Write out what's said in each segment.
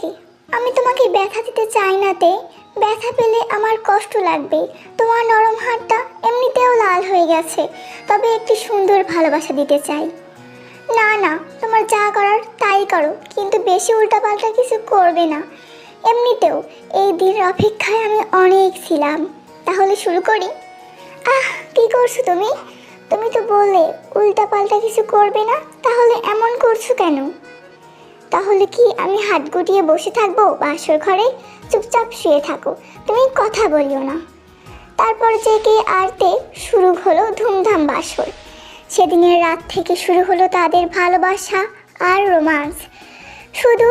কি, আমি তোমাকে ব্যথা দিতে চাই না তে। ব্যথা পেলে আমার কষ্ট লাগবে। তোমার নরম হাতটা এমনিতেও লাল হয়ে গেছে, তবে একটি সুন্দর ভালোবাসা দিতে চাই। না না, তোমার যা করার তাই করো, কিন্তু বেশি উল্টাপাল্টা কিছু করবে না। এমনিতেও এই দিনের অপেক্ষায় আমি অনেক ছিলাম। তাহলে শুরু করি। কি করছো তুমি? তুমি তো বললে উল্টাপাল্টা কিছু করবে না, তাহলে এমন করছো কেন? তাহলে কি আমি হাত গুটিয়ে বসে থাকবো বাসর ঘরে? চুপচাপ শুয়ে থাকো, তুমি কথা বলিও না। তারপর জেগে আরতে শুরু হলো ধুমধাম বাসর। সেদিনের রাত থেকে শুরু হলো তাদের ভালোবাসা আর রোমান্স। শুধু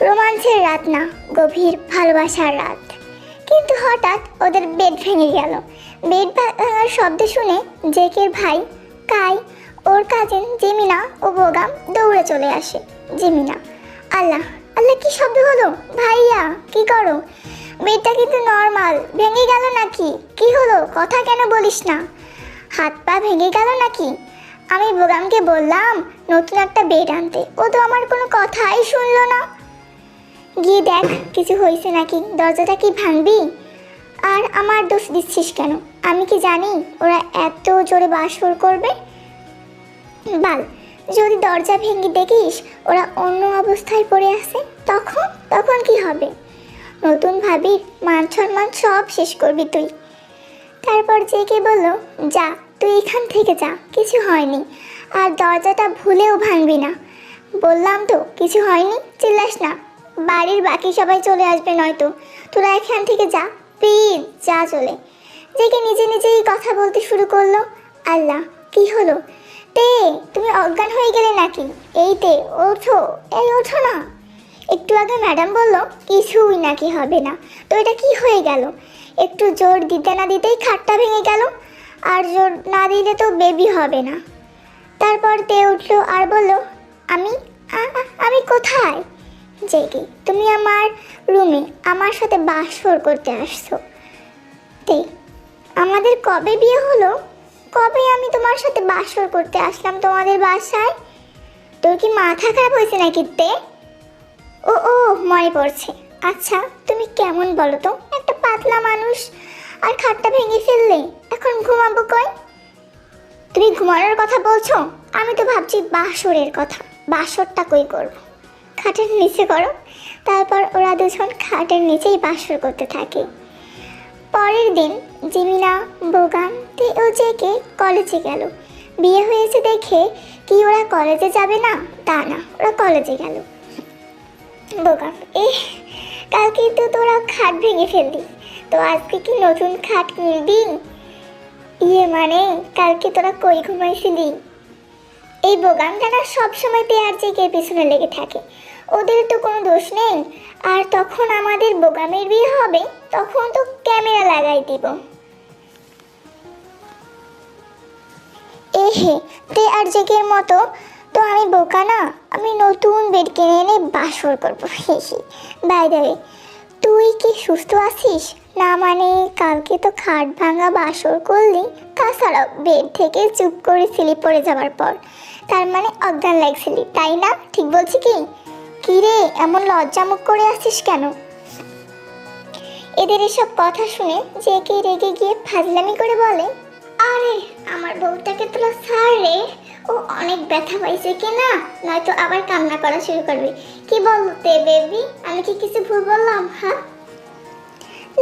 রোমান্সের রাত না, গভীর ভালোবাসার রাত। কিন্তু হঠাৎ ওদের বেড ভেঙে গেল। বেড ভাঙার শব্দ শুনে জেকের ভাই কাই, ওর কাজিন জেমিনা ও বোগাম দৌড়ে চলে আসে। জেমিনা: আল্লাহ আল্লাহ, কি শব্দ হলো? ভাইয়া কি করো? বেডটা কিন্তু নর্মাল, ভেঙে গেল নাকি? কি হলো, কথা কেন বলিস না? হাত পা ভেঙে গেল নাকি? আমি বোগামকে বললাম নতুন একটা বেড আনতে, ও তো আমার কোনো কথাই শুনলো না। গিয়ে দেখ কিছু হয়েছে নাকি, দরজাটা কি ভাঙবি? আর আমার দোষ দিচ্ছিস কেন? আমি কি জানি ওরা এত জোরে বাসর করবে? বাল, যদি দরজা ভেঙে দেখিস ওরা অন্য অবস্থায় পড়ে আছে, তখন তখন কি হবে? নতুন ভাবির মান সম্মান সব শেষ করবি তুই। তারপর জেকে বলল, যা তুই এখান থেকে যা, কিছু হয়নি। আর দরজাটা ভুলেও ভাঙবি না। বললাম তো কিছু হয়নি, চিল্লাস না, বাড়ির বাকি সবাই চলে আসবে নয়তো। তোরা এখান থেকে যা, প্লিজ যা চলে। জেকে নিজে নিজেই কথা বলতে শুরু করলো। আল্লাহ, কি হলো? তে, তুমি অজ্ঞান হয়ে গেলে নাকি? এই তে, ওঠো, এই ওঠো না। একটু আগে ম্যাডাম বলল কিছুই নাকি হবে না, তো এটা কি হয়ে গেল? একটু জোর দিতে না দিতেই খাটটা ভেঙে গেল, আর জোর না দিলে তো বেবি হবে না। তারপর তে উঠলো আর বলল, আমি আমি কোথায়? জেগে: তুমি আমার রুমে আমার সাথে বাসর করতে আসছো। তে: আমাদের কবে বিয়ে হলো? কবে আমি তোমার সাথে বাসর করতে আসলাম তোমাদের বাসায়? তোর কি মাথা খারাপ হয়েছে নাকি তে? ও ও, মনে পড়ছে। আচ্ছা তুমি কেমন বলো তো, একটা পাতলা মানুষ, আর খাটটা ভেঙে ফেললে, এখন ঘুমাবো কই? তুমি ঘুমানোর কথা বলছো, আমি তো ভাবছি বাসরের কথা। বাসরটা কই করবো? খাটের নিচে করো। তারপর ওরা দুজন খাটের নিচেই বাসর করতে থাকে। পরের দিন জিমিনা, বোগাম, তে ও জেকে কলেজে গেল। বিয়ে হয়েছে দেখে কি ওরা কলেজে যাবে না? তা না, ওরা কলেজে গেল। বোগাম: কালকে তো তোরা খাট ভেঙে ফেললি, তো আজকে কি নতুন খাট কিনবি? মানে কালকে তোরা কই ঘুমাইছিলি? এই বোগামটা না সবসময় তে আর জেকের পিছনে লেগে থাকে। ওদের তো কোনো দোষ নেই। আর তখন আমাদের বোগামের বিয়ে হবে, তখন তো ক্যামেরা লাগাই দিব। তে আর জেকের মতো তো আমি বোকা না, আমি নতুন বেড কিনে এনে বাসর করবো। বাই দ্য ওয়ে, তুই কি সুস্থ আছিস? না মানে কালকে তো খাট ভাঙা বাসর করলি, তাছাড়া বেড থেকে চুপ করেছিলি পড়ে যাওয়ার পর, তার মানে অজ্ঞান লাগছিলি, তাই না? ঠিক বলছি কি? কি রে, এমন লজ্জামুখ করে আসিস কেন? এদের এসব কথা শুনে জেকে রেগে গিয়ে ফাজলামি করে বলে, আরে আমার বউটাকে তোরা ছাড় রে, ও অনেক ব্যথা পাইছে কিনা, নয়তো আবার কান্না করা শুরু করবে। কি বলতে বেবি, আমি কি কিছু ভুল বললাম? হ্যাঁ?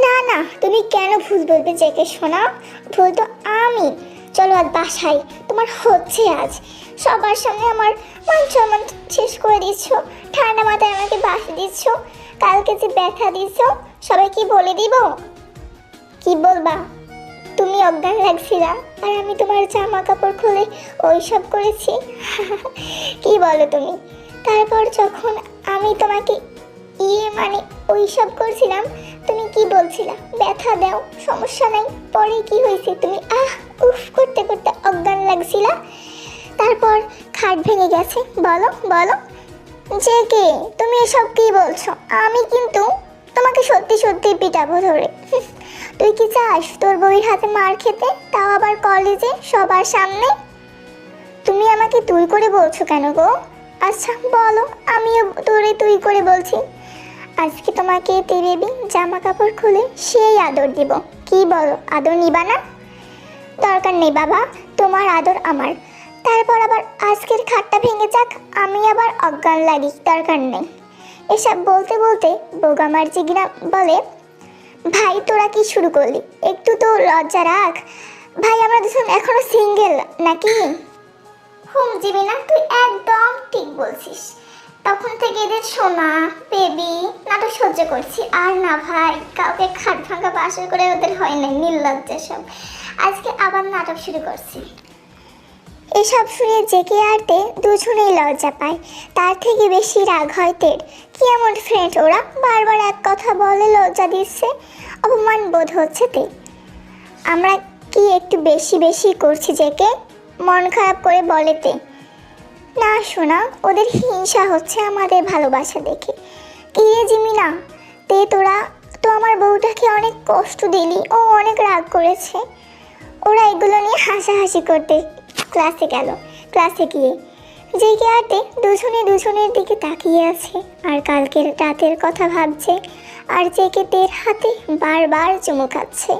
না না, তুমি কেন ভুল বলবে জেকে শোনা? ভুল তো আমি। চলো আজ বাসায়, তোমার হচ্ছে আজ। সবার সামনে আমার মান সম্মান শেষ করে দিচ্ছ, ঠান্ডা মাথায় আমাকে বাসে দিচ্ছ, কালকে যে ব্যথা দিচ্ছ সবাই কি বলে দিব? কি বলবা? তুমি অজ্ঞান লাগছিলা আর আমি তোমার জামা কাপড় খুলে ওইসব করেছি? কি বলো তুমি? তারপর যখন আমি তোমাকে মানে ওইসব করছিলাম, তুমি কি বলছিলা? ব্যথা দাও, সমস্যা নাই। পরে কি হয়েছে? তুমি উফ করতে করতে অজ্ঞান লাগছিলা, তারপর খাট ভেঙে গেছে। বলো বলো জেকে, তুমি এসব কি বলছো? আমি কিন্তু তোমাকে সত্যি সত্যি পিটাবো ধরে। তুই কি চাস তোর বউয়ের হাতে মার খেতে, তাও আবার কলেজে সবার সামনে? তুমি আমাকে তুই করে বলছো কেন গো? আচ্ছা বলো, আমিও তোরে তুই করে বলছি। আজকে তোমাকে তে বেবি জামা কাপড় খুলে সেই আদর দিব। কি বলো, আদর নিবা না? দরকার নেই বাবা, তোমার আদর আমার। তারপর আবার আজকের খাটটা ভেঙে যাক, আমি আবার অজ্ঞান লাগি, দরকার নেই। এসব বলতে বলতে বোগামার জিগিনা বলে, ভাই তোরা কি শুরু করলি? একটু তো লজ্জা রাখ ভাই, আমরা দুজন এখনো সিঙ্গেল নাকি? জিমিনা, তুই একদম ঠিক বলছিস। তখন থেকে এদের সোনা বেবি নাটক সহ্য করছি, আর না ভাই, কাউকে খাট ভাঙা বাসর করে ওদের হয় না, নির্লজ্জা সব। আজকে আবার নাটক শুরু করছি। এসব শুনে জেকে আর তে দুজনেই লজ্জা পায়। তার থেকে বেশি রাগ হয় তের। কি এমন ফ্রেন্ড ওরা, বারবার এক কথা বলে লজ্জা দিচ্ছে, অপমান বোধ হচ্ছে তে। আমরা কি একটু বেশি বেশি করছি জেকে? মন খারাপ করে বলে তে। না শোনা, ওদের হিংসা হচ্ছে আমাদের ভালোবাসা দেখে। কি রে জিমিনা, তে তোরা তো আমার বউটাকে অনেক কষ্ট দিলি, ও অনেক রাগ করেছে। ওরা এগুলো নিয়ে হাসাহাসি করতে ক্লাসে গেল। ক্লাসে গিয়ে জেগে আটে দুজনে দুজনের দিকে তাকিয়ে আছে আর কালকের রাতের কথা ভাবছে, আর জেগে তের হাতে বারবার চুমু খাচ্ছে।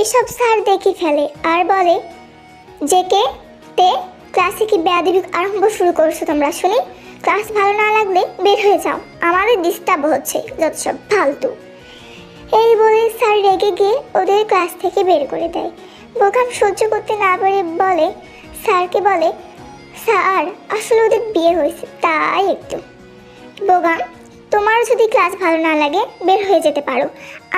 এসব স্যার দেখে ফেলে আর বলে, জেকে তে ক্লাসে কি বেয়াদবি আরম্ভ শুরু করছো তোমরা? শুনি, ক্লাস ভালো না লাগলে বের হয়ে যাও, আমাদের ডিস্টার্ব হচ্ছে, যত সব ফালতু। এই বলে স্যার রেগে গিয়ে ওদের ক্লাস থেকে বের করে দেয়। বোকাম সহ্য করতে না পেরে বলে, স্যারকে বলে, স্যার আসলে ওদের বিয়ে হয়েছে তাই একটু। বোকাম, তোমার যদি ক্লাস ভালো না লাগে বের হয়ে যেতে পারো,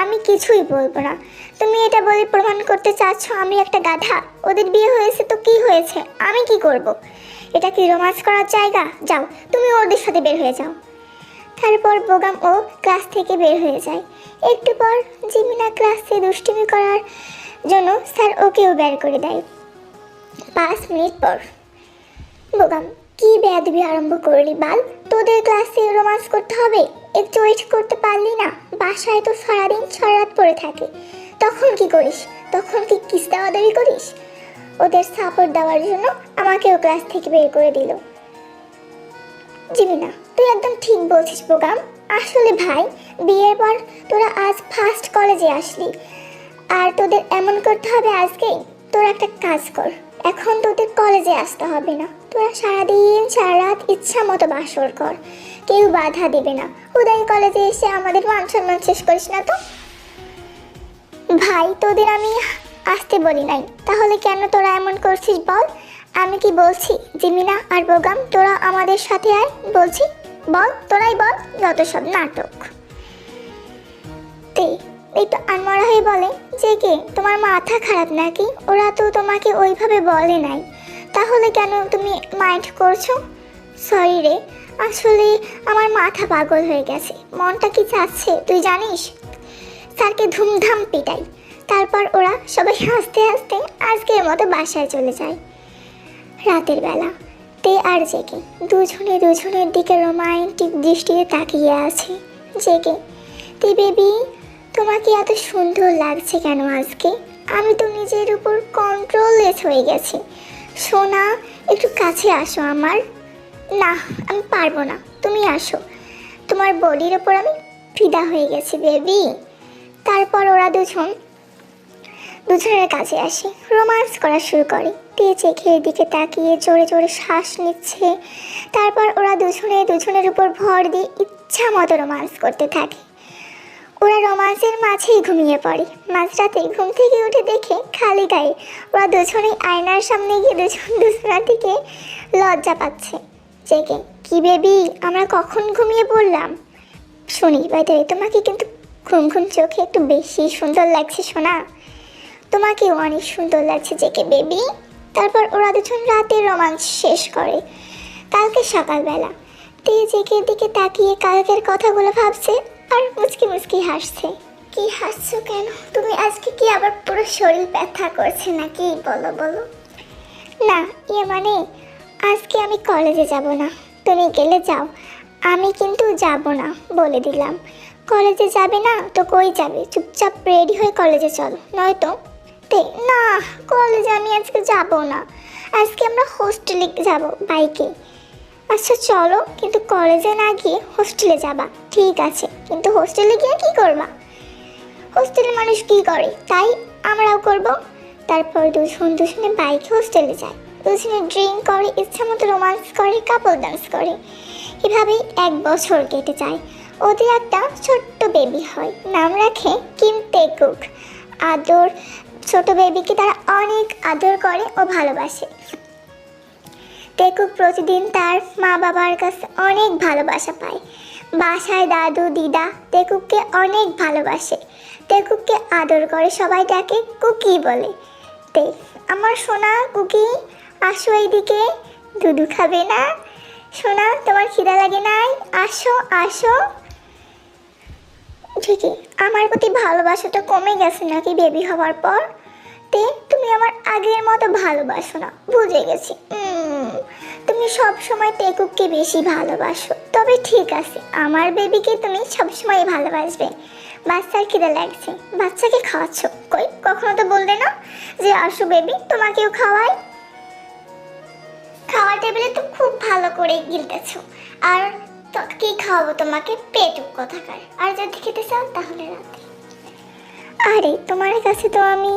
আমি কিছুই বলবো না। তুমি এটা বলে প্রমাণ করতে চাচ্ছ আমি একটা গাধা? ওদের বিয়ে হয়েছে তো কি হয়েছে, আমি কি করব? এটা কি রোমান্স করার জায়গা? যাও তুমি ওদের সাথে বের হয়ে যাও। তারপর বোগাম ও ক্লাস থেকে বের হয়ে যায়। একটু পর জিমিনা ক্লাসে দুষ্টুমি করার জন্য স্যার ওকেও বের করে দেয়। 5 মিনিট পর, বোগাম, কি বেয়াদবি আরম্ভ করলি বাল? তোদের ক্লাসে রোমান্স করতে হবে, একটু ওয়েট করতে পারলি না? বাসায় তো সারাদিন সারা রাত পড়ে থাকে, তখন কি করিস? তখন কি কিস দেওয়াদারি করিস? ওদের সাপোর্ট দেওয়ার জন্য আমাকেও ক্লাস থেকে বের করে দিল। জিমিনা, তুই একদম ঠিক বলছিস বোগাম। আসলে ভাই, বিয়ের পর তোরা আজ ফার্স্ট কলেজে আসলি, আর তোদের এমন করতে হবে আজকেই? তোরা একটা কাজ কর, এখন তোদের কলেজে আসতে হবে না, তোরা সারাদিন সারা রাত ইচ্ছা মতো বাসর কর, কেউ বাধা দেবে না। উদয় কলেজে এসে আমাদের মান সম্মান শেষ করিস না তো। ভাই, তোদের আমি আসতে বলি নাই, তাহলে কেন তোরা এমন করছিস বল? আমি কি বলছি জিমিনা আর বোগাম তোরা আমাদের সাথে আয় বলছি? বল, তোরাই বল, যত সব নাটক। তে একটু আনমরা হয়ে বলে, যে কে তোমার মাথা খারাপ নাকি? ওরা তো তোমাকে ওইভাবে বলে নাই, তাহলে কেন তুমি মাইন্ড করছো? সরি রে, আসলে আমার মাথা পাগল হয়ে গেছে। মনটা কি চাচ্ছে তুই জানিস? স্যারকে ধুমধাম পিটাই। তারপর ওরা সবাই হাসতে হাসতে আজকের মতো বাসায় চলে যায়। রাতের বেলা তে আর জেগে দুজনে দুজনের দিকে রোমান্টিক দৃষ্টিতে তাকিয়ে আছে। জেগে, তে বেবি তোমাকে এত সুন্দর লাগছে কেন আজকে? আমি তো নিজের উপর কন্ট্রোললেস হয়ে গেছি। সোনা, একটু কাছে আসো আমার। না, আমি পারবো না, তুমি আসো, তোমার বডির ওপর আমি ফিদা হয়ে গেছি বেবি। তারপর ওরা দুজনের কাছে আসে, রোমান্স করা শুরু করে। তে চোখের দিকে তাকিয়ে জোরে জোরে শ্বাস নিচ্ছে। তারপর ওরা দুজনে দুজনের উপর ভর দিয়ে ইচ্ছা মতো রোমান্স করতে থাকে। ওরা রোমান্সের মাঝেই ঘুমিয়ে পড়ে। মাঝরাতে ঘুম থেকে উঠে দেখে খালি গায়ে ওরা দুজনেই আয়নার সামনে গিয়ে দুজনের দিকে লজ্জা পাচ্ছে। জেগে, কি বেবি আমরা কখন ঘুমিয়ে পড়লাম? শুনি বাইরে, তোমাকে কিন্তু ঘুম ঘুম চোখে একটু বেশি সুন্দর লাগছে সোনা। তোমাকেও অনেক সুন্দর লাগছে জেগে বেবি। তারপর ওরা দুজন রাতের রোমান্স শেষ করে। কালকে সকালবেলা তে জেগের দিকে তাকিয়ে কালকের কথাগুলো ভাবছে আর মুচকি মুচকি হাসছে। কি হাসছো কেন তুমি? আজকে কি আবার পুরো শরীর ব্যথা করছে নাকি? বলো বলো। না, মানে আজকে আমি কলেজে যাব না। তুমি গেলে যাও, আমি কিন্তু যাব না বলে দিলাম। কলেজে যাবে না তো কই যাবে? চুপচাপ রেডি হয়ে কলেজে চলো, নয়তো। তে না, কলেজে আমি আজকে যাব না, আজকে আমরা হোস্টেলে যাব বাইকে। আচ্ছা চলো, কিন্তু কলেজে না গিয়ে হোস্টেলে যাবা। ঠিক আছে, কিন্তু হোস্টেলে গিয়ে কি করবা? হোস্টেলের মানুষ কি করে তাই আমরাও করব। তারপর দুজনে বাইকে হোস্টেলে যায়, দুজনে ড্রিঙ্ক করে, ইচ্ছা মতো রোমান্স করে, কাপল ডান্স করে। এভাবেই 1 বছর কেটে যায়। ওদের একটা ছোট্ট বেবি হয়, নাম রাখে কিম তেকুক। আদর ছোট বেবিকে তারা অনেক আদর করে ও ভালোবাসে। তেকুক প্রতিদিন তার মা বাবার কাছে অনেক ভালোবাসা পায়। বাসায় দাদু দিদা তেকুককে অনেক ভালোবাসে, তেকুককে আদর করে, সবাই ডাকে কুকি বলে। তে আমার সোনা কুকি, আসো এইদিকে, দুধু খাবে না? সোনা তোমার খিদা লাগে নাই? আসো আসো। ঠিকই, আমার প্রতি ভালোবাসাটা কমে গেছে নাকি বেবি হওয়ার পর? তে তুমি আমার আগের মতো ভালোবাসো না, বুঝে গেছি। তুমি সব সময় টেকুককে বেশি ভালোবাসো। তবে ঠিক আছে, আমার বেবিকে তুমি সবসময় ভালোবাসবে। বাচ্চার খিদে লাগছে, বাচ্চাকে খাওয়াচ্ছ কই? কখনো তো বললে না যে আসো বেবি তোমাকেও খাওয়াই। খাওয়ার টেবিলে তো খুব ভালো করে গিলতেছ। আর তো কি খাওয়াবো তোমাকে? পেটুক কোথাকার। আর যদি খেতে চাও তাহলে রাতে। আরে তোমার কাছে তো আমি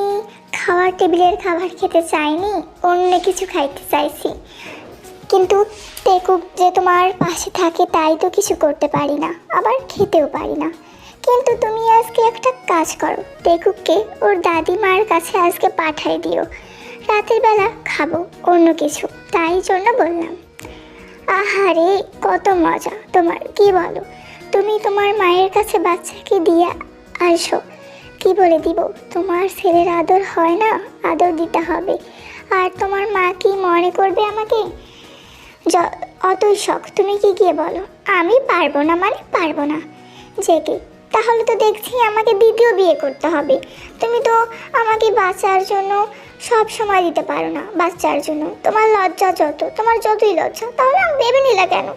খাওয়ার টেবিলের খাবার খেতে চাইনি, অন্য কিছু খাইতে চাইছি। কিন্তু টেকুক যে তোমার পাশে থাকে তাই তো কিছু করতে পারি না, আবার খেতেও পারি না। কিন্তু তুমি আজকে একটা কাজ করো, টেকুককে ওর দাদিমার কাছে আজকে পাঠাই দিও। রাতের বেলা খাবো অন্য কিছু, তাই জন্য বললাম। আহারে কত মজা তোমার, কি বলো? তুমি তোমার মায়ের কাছে বাচ্চাকে দিয়ে আসো। কি বলে দিব? তোমার ছেলের আদর হয় না, আদর দিতে হবে। আর তোমার মা কি মনে করবে আমাকে? অতই শখ, তুমি কি গিয়ে বলো আমি পারবো না, মানে পারবো না। জেকে তাহলে তো দেখছি আমাকে দ্বিতীয় বিয়ে করতে হবে। তুমি তো আমাকে বাচ্চার জন্য সব সময় দিতে পারো না। বাচ্চার জন্য তোমার লজ্জা যত, তোমার যতই লজ্জা, তাহলে আমি ভেবে নিলা কেন?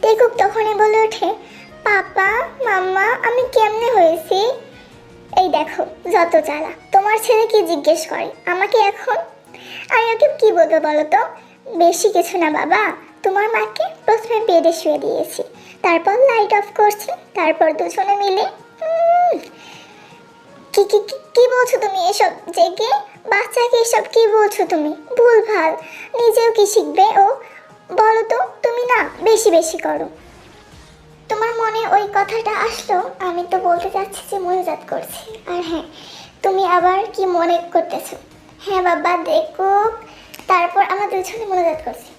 টেকুক তখনই বলে ওঠে, পাপা মাম্মা আমি কেমনে হয়েছি? এই দেখো যত জ্বালা, তোমার ছেলে কি জিজ্ঞেস করে আমাকে এখন? আমি ওকে কি বলবো বলো তো? বেশি কিছু না বাবা, তোমার মাকে প্রথমে বেডে শুয়ে দিয়েছি, তারপর লাইট অফ করছি, তারপর দুজনে মিলে কি কি কি বলছো তুমি এসব? জেগে বাচ্চাকে এসব কি বলছো তুমি? ভুলভাল, নিজেও কি শিখবে ও? বলো তো, তুমি না বেশি বেশি করো। তোমার মনে ওই কথাটা আসলো, আমি তো বলতে চাচ্ছি যে মনোজাত করছি। আর হ্যাঁ, তুমি আবার কি মনে করতেছো? হ্যাঁ বাবা দেখো, তারপর আমরা দুজনে মনোজাত করছি।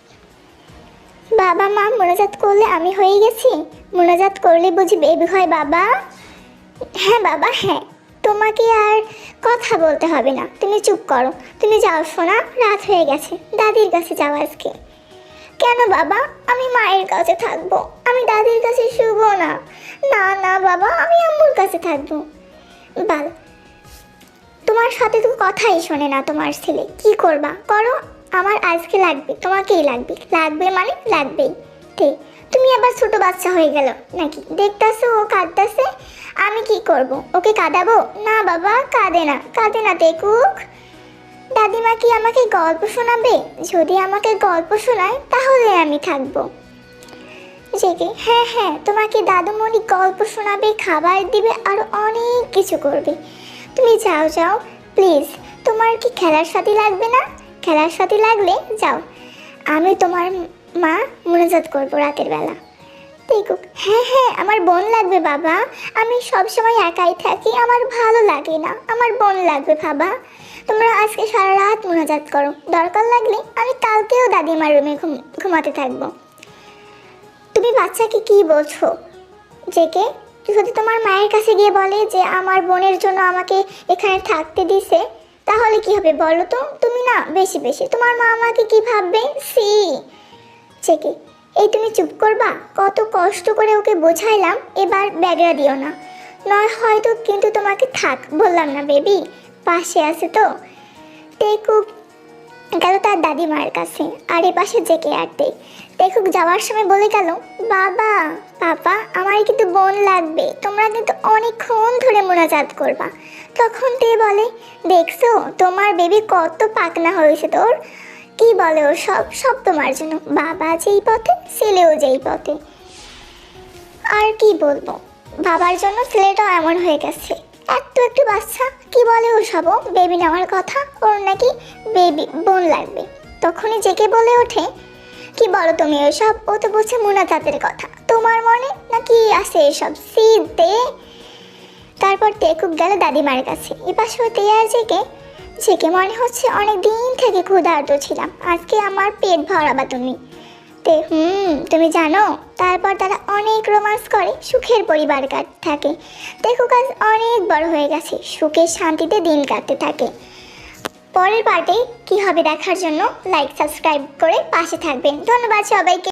বাবা মা মনোজাত করলে আমি হয়ে গেছি? মনোজাত করলে বুঝি বেবি হয় বাবা? হ্যাঁ বাবা হ্যাঁ, তোমাকে আর কথা বলতে হবে না, তুমি চুপ করো। তুমি যাও সোনা, রাত হয়ে গেছে, দাদির কাছে যাও আজকে। কেন বাবা? আমি মায়ের কাছে থাকবো, আমি দাদির কাছে শুবো না। না না বাবা, আমি আম্মুর কাছে থাকবো। বাল, তোমার সাথে তো কথাই শোনে না তোমার ছেলে। কি করবা করো, আমার আজকে লাগবে, তোমাকেই লাগবে। লাগবে মানে লাগবেই। ঠিক, তুমি আবার ছোট বাচ্চা হয়ে গেল নাকি? দেখতেছো ও কাঁদতেছে, আমি কি করব? ওকে কাঁদাবো? না বাবা, কাঁদে না, কাঁদে না টেকুক। দাদিমা কি আমাকে গল্প শোনাবে? যদি আমাকে গল্প শোনায় তাহলে আমি থাকবো। জেগে হ্যাঁ হ্যাঁ, তোমাকে দাদুমণি গল্প শোনাবে, খাবার দিবে, আর অনেক কিছু করবে। তুমি যাও যাও প্লিজ। তোমার কি খেলার সাথী লাগবে না? খেলার সাথী লাগলে যাও, আমি তোমার মা মোনাজাত করবো রাতের বেলা। দেখুক হ্যাঁ হ্যাঁ, আমার বোন লাগবে বাবা, আমি সব সময় একাই থাকি, আমার ভালো লাগে না, আমার বোন লাগবে বাবা। তোমরা আজকে সারা রাত মোনাজাত করো, দরকার লাগলে আমি কালকেও দাদিমার রুমে ঘুমাতে থাকবো। তুমি বাচ্চাকে কি বলছো? জেকে যদি তোমার মায়ের কাছে গিয়ে বলে যে আমার বোনের জন্য আমাকে এখানে থাকতে দিছে, তাহলে কি হবে বলো তো? তুমি না বেশি বেশি, তোমার মা আমাকে কি ভাববে? সি জেকে এই তুমি চুপ করবা? কত কষ্ট করে ওকে বোঝাইলাম, এবার ব্যাগরা দিও না, নয় হয়তো কিন্তু তোমাকে থাক বললাম না বেবি, পাশে আছে তো। টেকুক গেল তার দাদিমার কাছে, আর এ পাশে জেকে আটতে। টেকুক যাওয়ার সময় বলে গেল, বাবা পাপা আমার কিন্তু বোন লাগবে, তোমরা কিন্তু অনেকক্ষণ ধরে মোনাজাত করবা। তখন তে বলে, দেখছো তোমার বেবি কত পাকনা হয়েছে তোর, কি বলে ও সব সব তোমার জন্য, বাবা যেই পথে ছেলেও যেই পথে। আর কি বলবো, বাবার জন্য ছেলেটাও এমন হয়ে গেছে। একটু বাচ্চা, কি বলে ও সব, বেবি নেওয়ার কথা, ওর নাকি বেবি বোন লাগবে। তখনই জেকে বলে ওঠে, কি বলো তুমি ওসব, ও তো বলছে মুনা চাঁদের কথা, তোমার মনে নাকি আছে এসব, সিদে। তারপর তেকুব গেল দাদিমার কাছে। এপাশে তেয়ার জেকে মনে হচ্ছে অনেক দিন থেকে ক্ষুধার্ত ছিলাম, আজকে আমার পেট ভরাবা তুমি। তুমি জানো, তারপর তারা অনেক রোমান্স করে, সুখের পরিবার থাকে। দেখো কাজ অনেক বড় হয়ে গেছে, সুখের শান্তিতে দিন কাটতে থাকে। পরের পার্টে কি হবে দেখার জন্য লাইক সাবস্ক্রাইব করে পাশে থাকবেন। ধন্যবাদ সবাইকে।